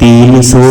300